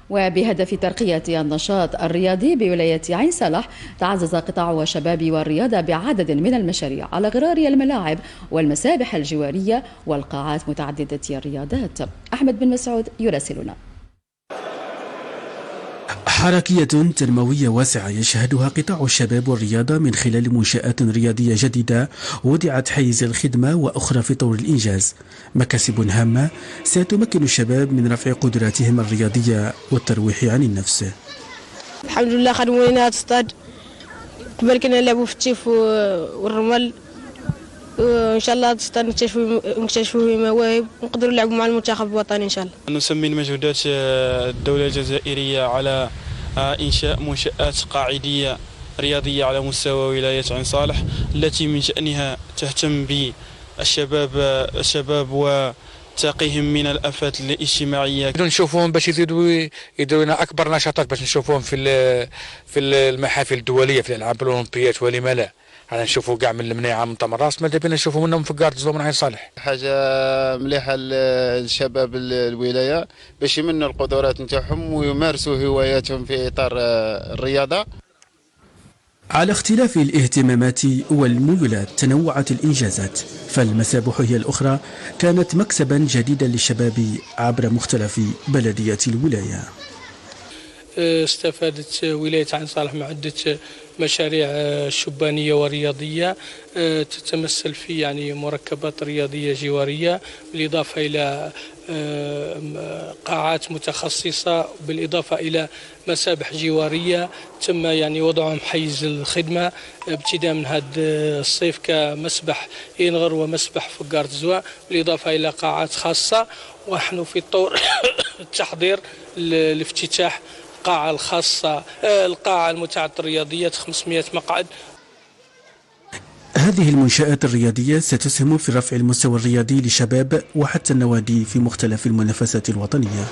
وبهدف ترقية النشاط الرياضي بولاية عين سلح، تعزز قطاع الشباب والرياضة بعدد من المشاريع على غرار الملاعب والمسابح الجوارية والقاعات متعددة الرياضات. أحمد بن مسعود يراسلنا. حركية تنموية واسعة يشهدها قطاع الشباب والرياضة من خلال منشآت رياضية جديدة وضعت حيز الخدمة وأخرى في طور الإنجاز، مكاسب هامة ستمكن الشباب من رفع قدراتهم الرياضية والترويح عن النفس. الحمد لله خدموا لنا تصطاد، قبل كنا نلعبوا في التيف والرمل، وإن شاء الله نكتشفوا في مواهب ونقدروا نلعبوا مع المنتخب الوطني إن شاء الله. نسمي مجهودات الدولة الجزائرية على إنشاء منشآت قاعدية رياضية على مستوى ولاية عين صالح التي من شأنها تهتم بالشباب وتقيهم من الآفات الاجتماعية. نشوفوهم باش يديروا لنا أكبر نشاطات باش نشوفوهم في المحافل الدولية، في الألعاب الأولمبيات ولما لا. على نشوفوا كاع من المنيعه من تمراس، ماذا بينا نشوفوا منهم في كارت زوم من عين صالح. حاجه مليحه للشباب الولايه باش يمنوا القدرات نتاعهم ويمارسوا هواياتهم في اطار الرياضه. على اختلاف الاهتمامات والميولات تنوعت الإنجازات، فالمسابح هي الأخرى كانت مكسبا جديدا للشباب عبر مختلف بلديات الولاية. استفادت ولاية عين صالح من عدة مشاريع شبانية ورياضية تتمثل في مركبات رياضية جوارية، بالإضافة إلى قاعات متخصصة، بالإضافة إلى مسابح جوارية تم وضعهم حيز الخدمة ابتداء من هذا الصيف كمسبح ينغر ومسبح فقار زوا، بالإضافة إلى قاعات خاصة. ونحن في طور التحضير لافتتاح القاعة الخاصة، القاعة المتعددة الرياضية 500 مقعد. هذه المنشآت الرياضية ستسهم في رفع المستوى الرياضي للشباب وحتى النوادي في مختلف المنافسات الوطنية.